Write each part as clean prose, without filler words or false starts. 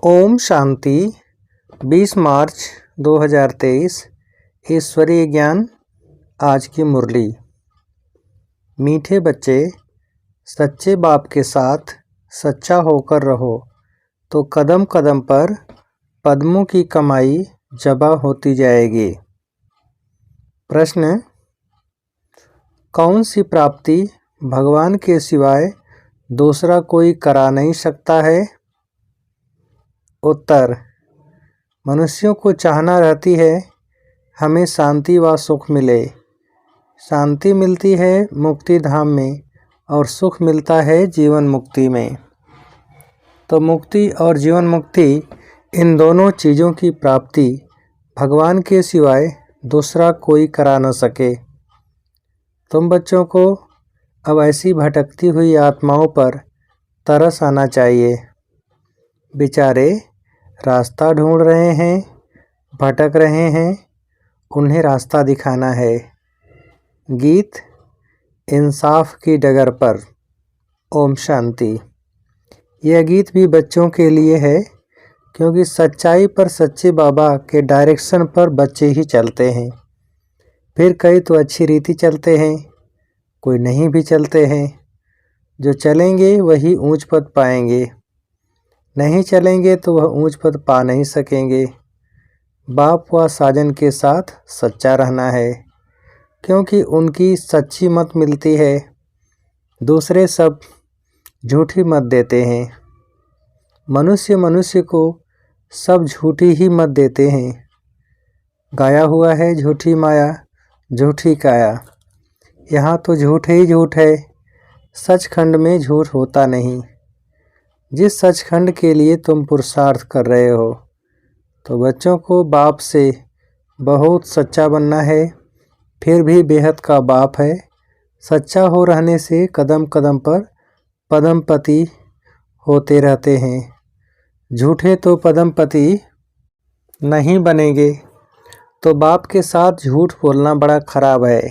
ओम शांति 20 मार्च 2023 ईश्वरीय ज्ञान। आज की मुरली। मीठे बच्चे, सच्चे बाप के साथ सच्चा होकर रहो तो कदम कदम पर पद्मों की कमाई जबा होती जाएगी। प्रश्न: कौन सी प्राप्ति भगवान के सिवाय दूसरा कोई करा नहीं सकता है? उत्तर: मनुष्यों को चाहना रहती है हमें शांति व सुख मिले। शांति मिलती है मुक्ति धाम में और सुख मिलता है जीवन मुक्ति में। तो मुक्ति और जीवन मुक्ति, इन दोनों चीज़ों की प्राप्ति भगवान के सिवाय दूसरा कोई करा न सके। तुम बच्चों को अब ऐसी भटकती हुई आत्माओं पर तरस आना चाहिए। बेचारे रास्ता ढूंढ रहे हैं, भटक रहे हैं, उन्हें रास्ता दिखाना है। गीत इंसाफ की डगर पर। ओम शांति। यह गीत भी बच्चों के लिए है, क्योंकि सच्चाई पर सच्चे बाबा के डायरेक्शन पर बच्चे ही चलते हैं। फिर कई तो अच्छी रीति चलते हैं, कोई नहीं भी चलते हैं। जो चलेंगे वही ऊंच पद पाएंगे, नहीं चलेंगे तो वह ऊंच पद पा नहीं सकेंगे। बाप व साजन के साथ सच्चा रहना है, क्योंकि उनकी सच्ची मत मिलती है। दूसरे सब झूठी मत देते हैं। मनुष्य को सब झूठी ही मत देते हैं। गाया हुआ है झूठी माया झूठी काया। यहाँ तो झूठ ही झूठ है, सचखंड में झूठ होता नहीं। जिस सचखंड के लिए तुम पुरुषार्थ कर रहे हो, तो बच्चों को बाप से बहुत सच्चा बनना है। फिर भी बेहद का बाप है। सच्चा हो रहने से कदम कदम पर पदमपति होते रहते हैं। झूठे तो पदमपति नहीं बनेंगे। तो बाप के साथ झूठ बोलना बड़ा खराब है।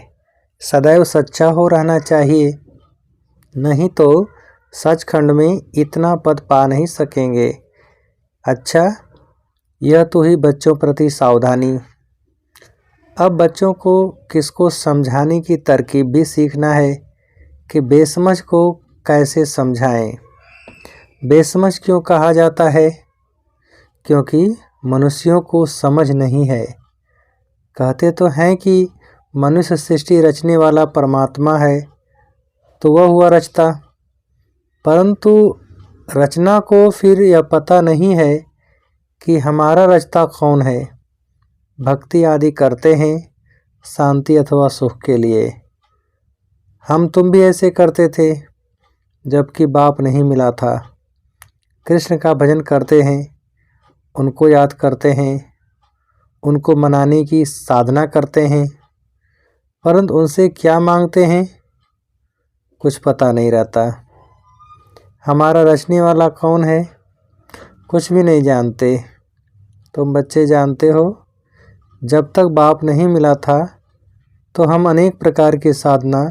सदैव सच्चा हो रहना चाहिए, नहीं तो सचखंड में इतना पद पा नहीं सकेंगे। अच्छा, यह तो ही बच्चों प्रति सावधानी। अब बच्चों को किसको समझाने की तरकीब भी सीखना है कि बेसमझ को कैसे समझाएं। बेसमझ क्यों कहा जाता है? क्योंकि मनुष्यों को समझ नहीं है। कहते तो हैं कि मनुष्य सृष्टि रचने वाला परमात्मा है, तो वह हुआ रचता, परंतु रचना को फिर यह पता नहीं है कि हमारा रचता कौन है। भक्ति आदि करते हैं शांति अथवा सुख के लिए। हम तुम भी ऐसे करते थे जबकि बाप नहीं मिला था। कृष्ण का भजन करते हैं, उनको याद करते हैं, उनको मनाने की साधना करते हैं, परंतु उनसे क्या मांगते हैं कुछ पता नहीं रहता। हमारा रचने वाला कौन है कुछ भी नहीं जानते। तुम बच्चे जानते हो, जब तक बाप नहीं मिला था तो हम अनेक प्रकार की साधना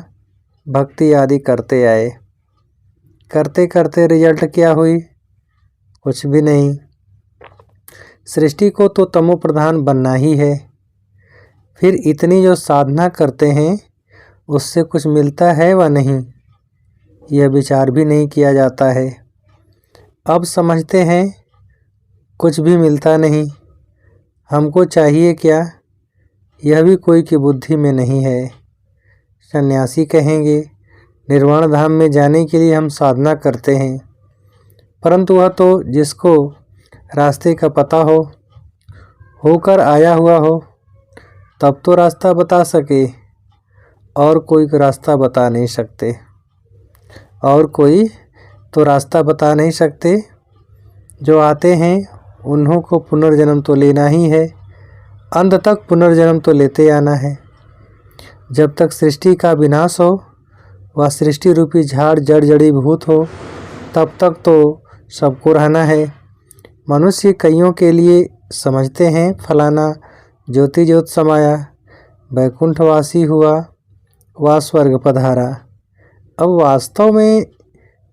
भक्ति आदि करते आए। करते करते रिजल्ट क्या हुई? कुछ भी नहीं। सृष्टि को तो तमो प्रधान बनना ही है। फिर इतनी जो साधना करते हैं उससे कुछ मिलता है व नहीं, यह विचार भी नहीं किया जाता है। अब समझते हैं कुछ भी मिलता नहीं। हमको चाहिए क्या, यह भी कोई की बुद्धि में नहीं है। सन्यासी कहेंगे निर्वाण धाम में जाने के लिए हम साधना करते हैं, परंतु वह तो जिसको रास्ते का पता हो, होकर आया हुआ हो, तब तो रास्ता बता सके। और कोई रास्ता बता नहीं सकते। और कोई तो रास्ता बता नहीं सकते। जो आते हैं उन्हों को पुनर्जन्म तो लेना ही है। अंत तक पुनर्जन्म तो लेते आना है। जब तक सृष्टि का विनाश हो व सृष्टि रूपी झाड़ जड़ जड़ीभूत हो, तब तक तो सबको रहना है। मनुष्य कईयों के लिए समझते हैं फलाना ज्योति ज्योत समाया, वैकुंठवासी हुआ व स्वर्ग पधारा। अब वास्तव में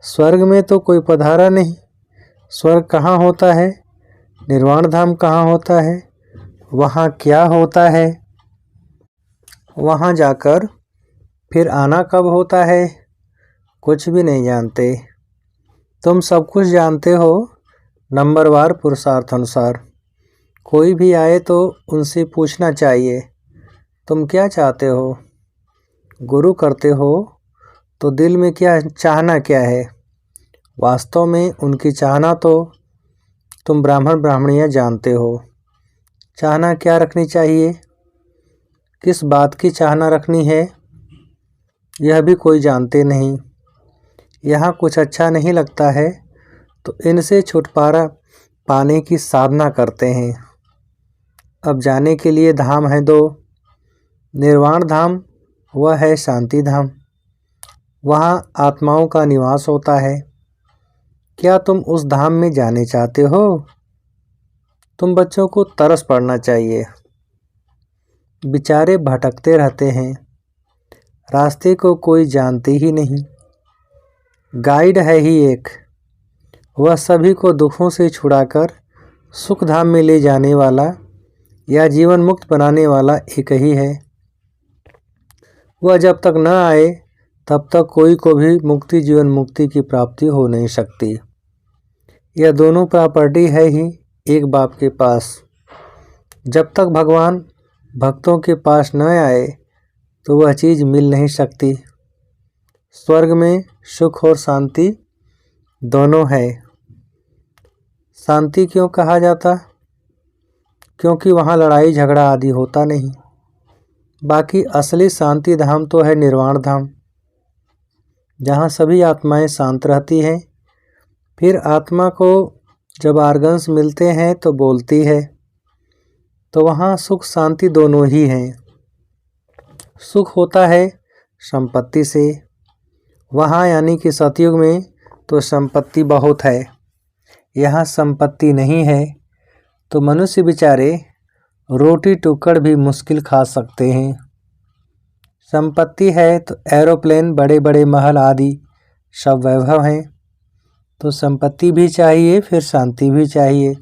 स्वर्ग में तो कोई पधारा नहीं। स्वर्ग कहाँ होता है? निर्वाण धाम कहाँ होता है, वहाँ क्या होता है, वहाँ जाकर फिर आना कब होता है, कुछ भी नहीं जानते। तुम सब कुछ जानते हो नंबरवार पुरुषार्थ अनुसार। कोई भी आए तो उनसे पूछना चाहिए तुम क्या चाहते हो। गुरु करते हो तो दिल में क्या चाहना क्या है। वास्तव में उनकी चाहना तो तुम ब्राह्मण ब्राह्मणियाँ जानते हो। चाहना क्या रखनी चाहिए, किस बात की चाहना रखनी है, यह भी कोई जानते नहीं। यहाँ कुछ अच्छा नहीं लगता है तो इनसे छुटकारा पाने की साधना करते हैं। अब जाने के लिए धाम है दो। निर्वाण धाम वह है शांति धाम, वहाँ आत्माओं का निवास होता है। क्या तुम उस धाम में जाने चाहते हो? तुम बच्चों को तरस पड़ना चाहिए, बेचारे भटकते रहते हैं, रास्ते को कोई जानते ही नहीं। गाइड है ही एक, वह सभी को दुखों से छुड़ाकर सुख धाम में ले जाने वाला या जीवन मुक्त बनाने वाला एक ही है। वह जब तक न आए तब तक कोई को भी मुक्ति जीवन मुक्ति की प्राप्ति हो नहीं सकती। यह दोनों प्रॉपर्टी है ही एक बाप के पास। जब तक भगवान भक्तों के पास न आए तो वह चीज़ मिल नहीं सकती। स्वर्ग में सुख और शांति दोनों है। शांति क्यों कहा जाता? क्योंकि वहाँ लड़ाई झगड़ा आदि होता नहीं। बाकी असली शांति धाम तो है निर्वाण धाम, जहाँ सभी आत्माएं शांत रहती हैं। फिर आत्मा को जब आर्गन्स मिलते हैं तो बोलती है, तो वहाँ सुख शांति दोनों ही हैं। सुख होता है संपत्ति से, वहाँ यानी कि सतयुग में तो संपत्ति बहुत है, यहाँ संपत्ति नहीं है तो मनुष्य बेचारे रोटी टुकड़ भी मुश्किल खा सकते हैं। संपत्ति है तो एरोप्लेन, बड़े बड़े महल आदि सब वैभव हैं। तो संपत्ति भी चाहिए, फिर शांति भी चाहिए,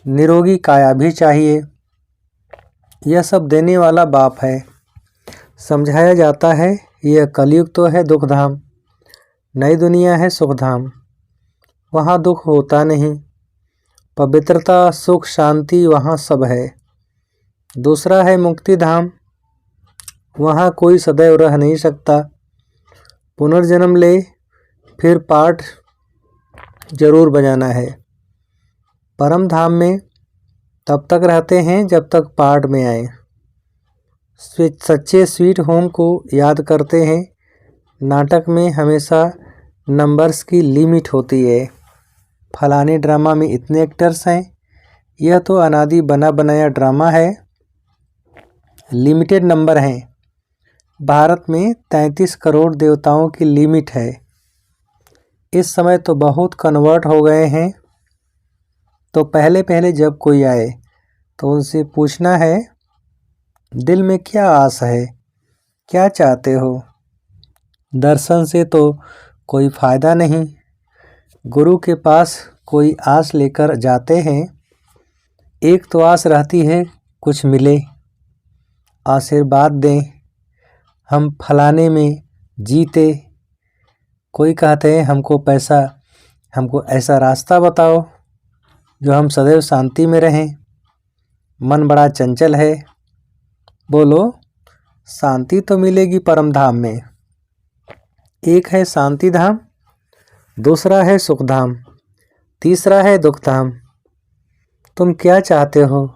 निरोगी काया भी चाहिए। यह सब देने वाला बाप है। समझाया जाता है यह कलयुग तो है दुख धाम, नई दुनिया है सुख धाम। वहाँ दुख होता नहीं, पवित्रता सुख शांति वहाँ सब है। दूसरा है मुक्ति धाम, वहाँ कोई सदैव रह नहीं सकता। पुनर्जन्म ले फिर पाठ जरूर बजाना है। परम धाम में तब तक रहते हैं जब तक पाठ में आए। सच्चे स्वीट होम को याद करते हैं। नाटक में हमेशा नंबर्स की लिमिट होती है। फलाने ड्रामा में इतने एक्टर्स हैं, यह तो अनादि बना बनाया ड्रामा है, लिमिटेड नंबर हैं। भारत में 33 करोड़ देवताओं की लिमिट है। इस समय तो बहुत कन्वर्ट हो गए हैं। तो पहले पहले जब कोई आए तो उनसे पूछना है दिल में क्या आस है, क्या चाहते हो। दर्शन से तो कोई फ़ायदा नहीं। गुरु के पास कोई आस लेकर जाते हैं। एक तो आस रहती है कुछ मिले, आशीर्वाद दें, हम फलाने में जीते। कोई कहते हैं हमको पैसा, हमको ऐसा रास्ता बताओ जो हम सदैव शांति में रहें। मन बड़ा चंचल है। बोलो शांति तो मिलेगी परम धाम में। एक है शांति धाम, दूसरा है सुख धाम, तीसरा है दुख धाम। तुम क्या चाहते हो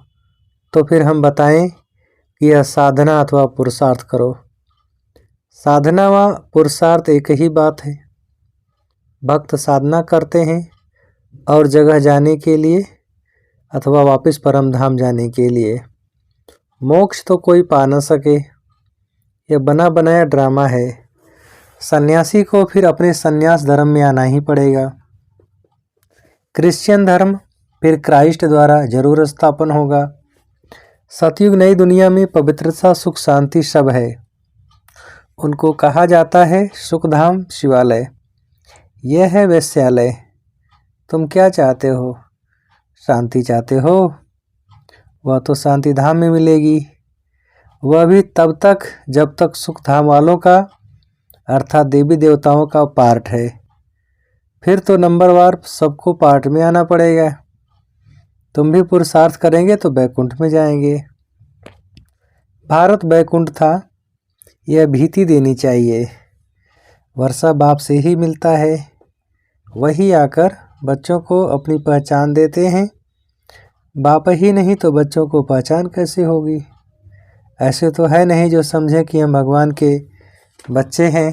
तो फिर हम बताएं कि यह साधना अथवा पुरुषार्थ करो। साधना व पुरुषार्थ एक ही बात है। भक्त साधना करते हैं और जगह जाने के लिए अथवा वापस परम धाम जाने के लिए। मोक्ष तो कोई पा न सके, यह बना बनाया ड्रामा है। सन्यासी को फिर अपने सन्यास धर्म में आना ही पड़ेगा। क्रिश्चियन धर्म फिर क्राइस्ट द्वारा जरूर स्थापन होगा। सतयुग नई दुनिया में पवित्रता सुख शांति सब है। उनको कहा जाता है सुखधाम शिवालय। यह है वैश्यालय। तुम क्या चाहते हो? शांति चाहते हो, वह तो शांति धाम में मिलेगी, वह भी तब तक जब तक सुख धाम वालों का अर्थात देवी देवताओं का पार्ट है। फिर तो नंबरवार सबको पार्ट में आना पड़ेगा। तुम भी पुरुषार्थ करेंगे तो बैकुंठ में जाएंगे। भारत बैकुंठ था, यह भीति देनी चाहिए। वर्षा बाप से ही मिलता है, वही आकर बच्चों को अपनी पहचान देते हैं। बाप ही नहीं तो बच्चों को पहचान कैसे होगी। ऐसे तो है नहीं जो समझे कि हम भगवान के बच्चे हैं।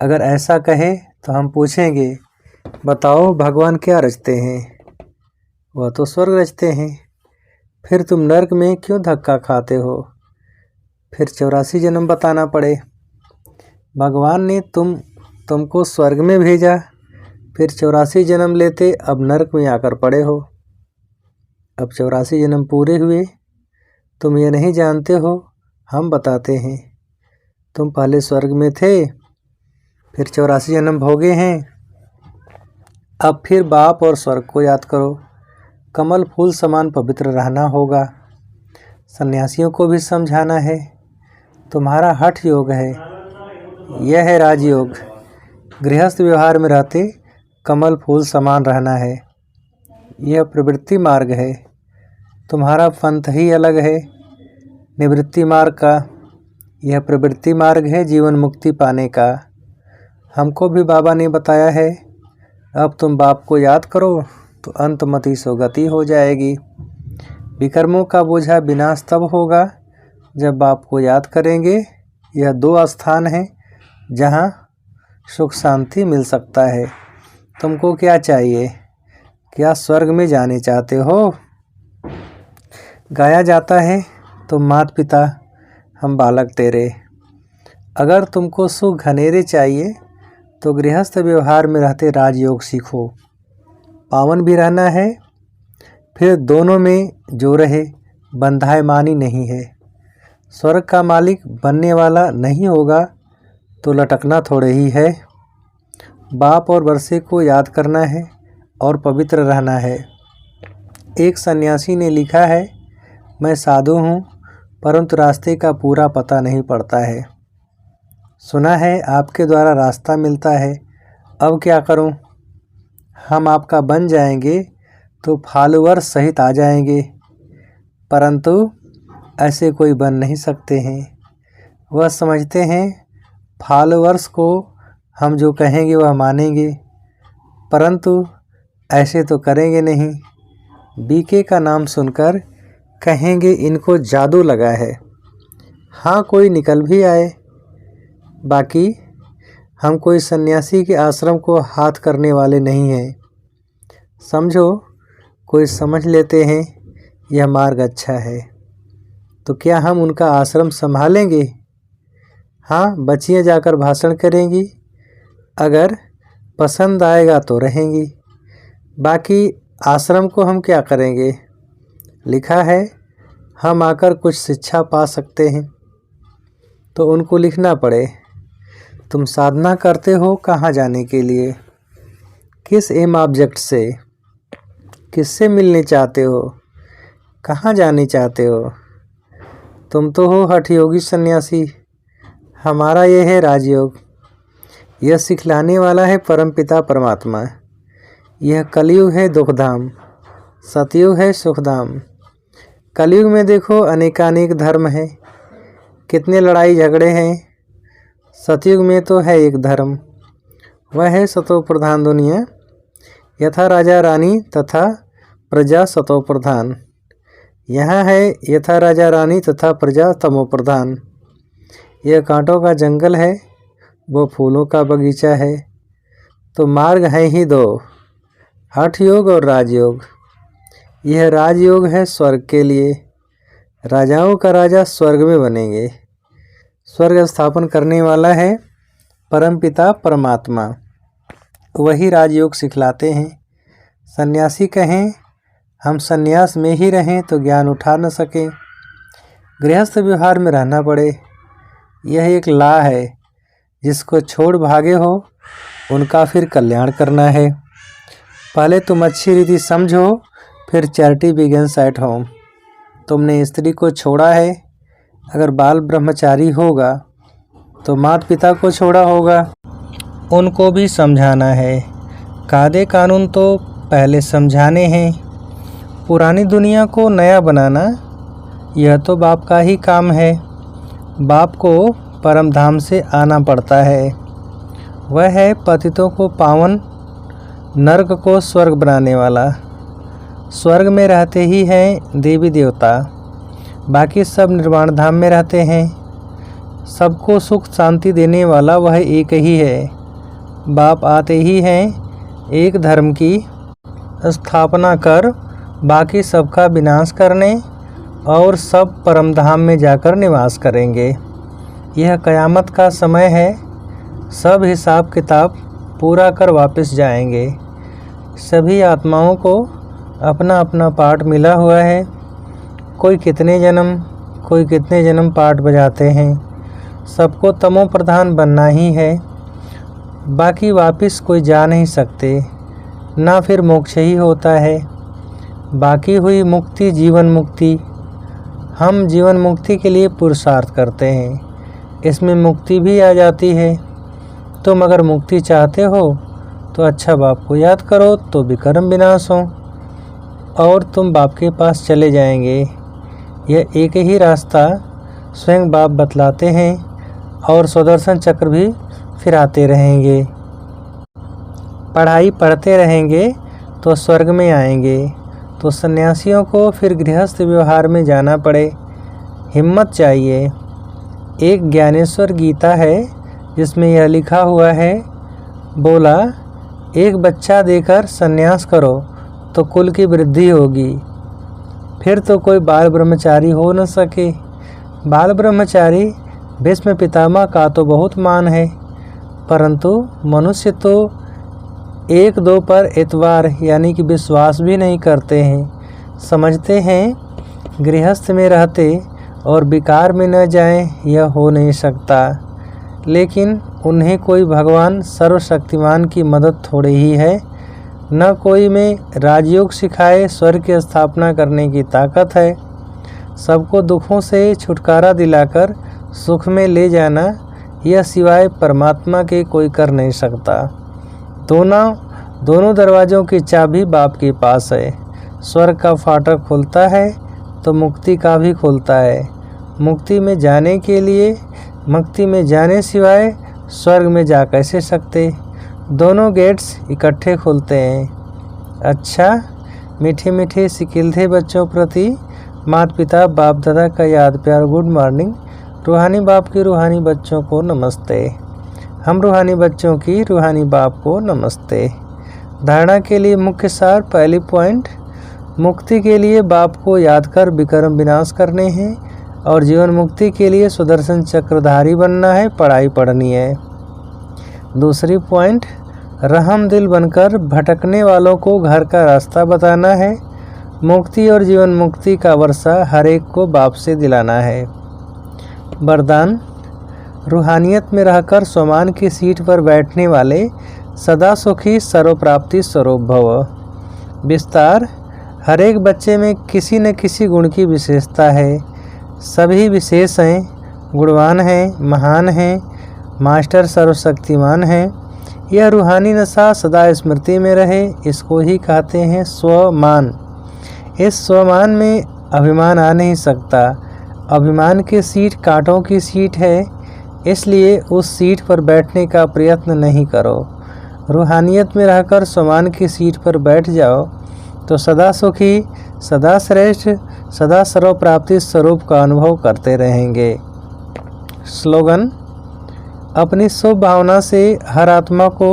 अगर ऐसा कहे तो हम पूछेंगे, बताओ भगवान क्या रचते हैं? वह तो स्वर्ग रचते हैं। फिर तुम नर्क में क्यों धक्का खाते हो? फिर 84 जन्म बताना पड़े। भगवान ने तुमको स्वर्ग में भेजा, फिर 84 जन्म लेते अब नर्क में आकर पड़े हो। अब 84 जन्म पूरे हुए, तुम ये नहीं जानते हो, हम बताते हैं। तुम पहले स्वर्ग में थे, फिर 84 जन्म भोगे हैं। अब फिर बाप और स्वर्ग को याद करो। कमल फूल समान पवित्र रहना होगा। सन्यासियों को भी समझाना है। तुम्हारा हठ योग है, यह है राजयोग। गृहस्थ व्यवहार में रहते कमल फूल समान रहना है, यह प्रवृत्ति मार्ग है। तुम्हारा पंथ ही अलग है निवृत्ति मार्ग का, यह प्रवृत्ति मार्ग है जीवन मुक्ति पाने का। हमको भी बाबा ने बताया है। अब तुम बाप को याद करो तो अंतमति सोगति हो जाएगी। विकर्मों का बोझा विनाश तब होगा जब बाप को याद करेंगे। यह 2 स्थान हैं जहाँ सुख शांति मिल सकता है। तुमको क्या चाहिए? क्या स्वर्ग में जाने चाहते हो? गाया जाता है, तुम माता पिता हम बालक तेरे। अगर तुमको सुख घनेरे चाहिए तो गृहस्थ व्यवहार में रहते राजयोग सीखो। पावन भी रहना है, फिर दोनों में जो रहे बंधायमानी नहीं है। स्वर्ग का मालिक बनने वाला नहीं होगा तो लटकना थोड़े ही है। बाप और वर्षे को याद करना है और पवित्र रहना है। एक सन्यासी ने लिखा है, मैं साधु हूँ परंतु रास्ते का पूरा पता नहीं पड़ता है। सुना है आपके द्वारा रास्ता मिलता है, अब क्या करूँ? हम आपका बन जाएंगे तो फॉलोअर्स सहित आ जाएंगे, परंतु ऐसे कोई बन नहीं सकते हैं। वह समझते हैं फॉलोअर्स को हम जो कहेंगे वह मानेंगे, परंतु ऐसे तो करेंगे नहीं। बीके का नाम सुनकर कहेंगे इनको जादू लगा है। हाँ, कोई निकल भी आए। बाकी हम कोई सन्यासी के आश्रम को हाथ करने वाले नहीं हैं। समझो, कोई समझ लेते हैं यह मार्ग अच्छा है तो क्या हम उनका आश्रम संभालेंगे? हाँ, बच्चियाँ जाकर भाषण करेंगी, अगर पसंद आएगा तो रहेंगी, बाकी आश्रम को हम क्या करेंगे? लिखा है हम आकर कुछ शिक्षा पा सकते हैं तो उनको लिखना पड़े। तुम साधना करते हो कहाँ जाने के लिए? किस एम ऑब्जेक्ट से? किससे मिलने चाहते हो? कहाँ जाने चाहते हो? तुम तो हो हठ योगी सन्यासी, हमारा ये है राजयोग। यह सिखलाने वाला है परमपिता परमात्मा। यह कलयुग है दुखधाम, सतयुग है सुखधाम। कलयुग में देखो अनेकानेक धर्म है, कितने लड़ाई झगड़े हैं। सतयुग में तो है एक धर्म, वह है सतो प्रधान दुनिया। यथा राजा रानी तथा प्रजा सतो प्रधान। यहाँ है यथा राजा रानी तथा प्रजा तमो प्रधान। यह कांटों का जंगल है, वो फूलों का बगीचा है। तो मार्ग है ही 2, हठ योग और राजयोग। यह राजयोग है स्वर्ग के लिए। राजाओं का राजा स्वर्ग में बनेंगे। स्वर्ग स्थापन करने वाला है परमपिता परमात्मा, वही राजयोग सिखलाते हैं। सन्यासी कहें हम सन्यास में ही रहें तो ज्ञान उठा न सकें, गृहस्थ व्यवहार में रहना पड़े। यह एक ला है, जिसको छोड़ भागे हो उनका फिर कल्याण करना है। पहले तुम अच्छी रीति समझो फिर चैरिटी बिगिंस एट होम। तुमने स्त्री को छोड़ा है, अगर बाल ब्रह्मचारी होगा तो माता पिता को छोड़ा होगा, उनको भी समझाना है। कायदे कानून तो पहले समझाने हैं, पुरानी दुनिया को नया बनाना यह तो बाप का ही काम है। बाप को परम धाम से आना पड़ता है, वह है पतितों को पावन, नर्क को स्वर्ग बनाने वाला। स्वर्ग में रहते ही हैं देवी देवता, बाकी सब निर्वाण धाम में रहते हैं। सबको सुख शांति देने वाला वह एक ही है। बाप आते ही हैं एक धर्म की स्थापना कर बाकी सबका विनाश करने, और सब परम धाम में जाकर निवास करेंगे। यह कयामत का समय है, सब हिसाब किताब पूरा कर वापस जाएंगे। सभी आत्माओं को अपना अपना पार्ट मिला हुआ है, कोई कितने जन्म पार्ट बजाते हैं। सबको तमो प्रधान बनना ही है, बाकी वापस कोई जा नहीं सकते, ना फिर मोक्ष ही होता है। बाकी हुई मुक्ति जीवन मुक्ति। हम जीवन मुक्ति के लिए पुरुषार्थ करते हैं, इसमें मुक्ति भी आ जाती है। तुम अगर मुक्ति चाहते हो तो अच्छा बाप को याद करो तो विकर्म विनाश हो और तुम बाप के पास चले जाएंगे। यह एक ही रास्ता स्वयं बाप बतलाते हैं और सुदर्शन चक्र भी फिराते रहेंगे। पढ़ाई पढ़ते रहेंगे तो स्वर्ग में आएंगे। तो सन्यासियों को फिर गृहस्थ व्यवहार में जाना पड़े, हिम्मत चाहिए। एक ज्ञानेश्वर गीता है जिसमें यह लिखा हुआ है, बोला एक बच्चा देकर सन्यास करो तो कुल की वृद्धि होगी। फिर तो कोई बाल ब्रह्मचारी हो न सके। बाल ब्रह्मचारी भीष्म पितामह का तो बहुत मान है, परंतु मनुष्य तो एक दो पर एतवार यानी कि विश्वास भी नहीं करते हैं। समझते हैं गृहस्थ में रहते और विकार में न जाएं, यह हो नहीं सकता। लेकिन उन्हें कोई भगवान सर्वशक्तिमान की मदद थोड़ी ही है, न कोई में राजयोग सिखाए स्वर्ग की स्थापना करने की ताकत है। सबको दुखों से छुटकारा दिलाकर सुख में ले जाना, यह सिवाय परमात्मा के कोई कर नहीं सकता। दोनों दरवाज़ों की चाबी बाप के पास है। स्वर्ग का फाटक खुलता है तो मुक्ति का भी खुलता है। मुक्ति में जाने सिवाय स्वर्ग में जा कैसे सकते। दोनों गेट्स इकट्ठे खुलते हैं। अच्छा, मीठे मीठे सिकिलधे बच्चों प्रति माता पिता बाप दादा का याद प्यार गुड मॉर्निंग। रूहानी बाप की रूहानी बच्चों को नमस्ते। हम रूहानी बच्चों की रूहानी बाप को नमस्ते। धारणा के लिए मुख्य सार, पहली पॉइंट, मुक्ति के लिए बाप को याद कर विकर्म विनाश करने हैं और जीवन मुक्ति के लिए सुदर्शन चक्रधारी बनना है, पढ़ाई पढ़नी है। दूसरी पॉइंट, रहम दिल बनकर भटकने वालों को घर का रास्ता बताना है। मुक्ति और जीवन मुक्ति का वर्षा हर एक को बाप से दिलाना है। वरदान, रूहानियत में रहकर स्वमान की सीट पर बैठने वाले सदा सुखी सर्वप्राप्ति स्वरूप भव। विस्तार, हर एक बच्चे में किसी न किसी गुण की विशेषता है। सभी विशेष हैं, गुणवान हैं, महान हैं, मास्टर सर्वशक्तिमान हैं। यह रूहानी नशा सदा स्मृति में रहे, इसको ही कहते हैं स्वमान। इस स्वमान में अभिमान आ नहीं सकता। अभिमान की सीट कांटों की सीट है, इसलिए उस सीट पर बैठने का प्रयत्न नहीं करो। रूहानियत में रहकर स्वमान की सीट पर बैठ जाओ तो सदा सुखी, सदा श्रेष्ठ, सदा सर्वप्राप्ति स्वरूप का अनुभव करते रहेंगे। स्लोगन, अपनी शुभ भावना से हर आत्मा को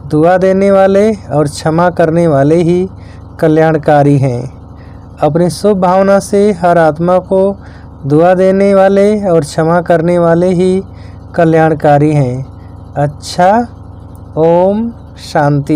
दुआ देने वाले और क्षमा करने वाले ही कल्याणकारी हैं। अपनी शुभ भावना से हर आत्मा को दुआ देने वाले और क्षमा करने वाले ही कल्याणकारी हैं। अच्छा, ओम शांति।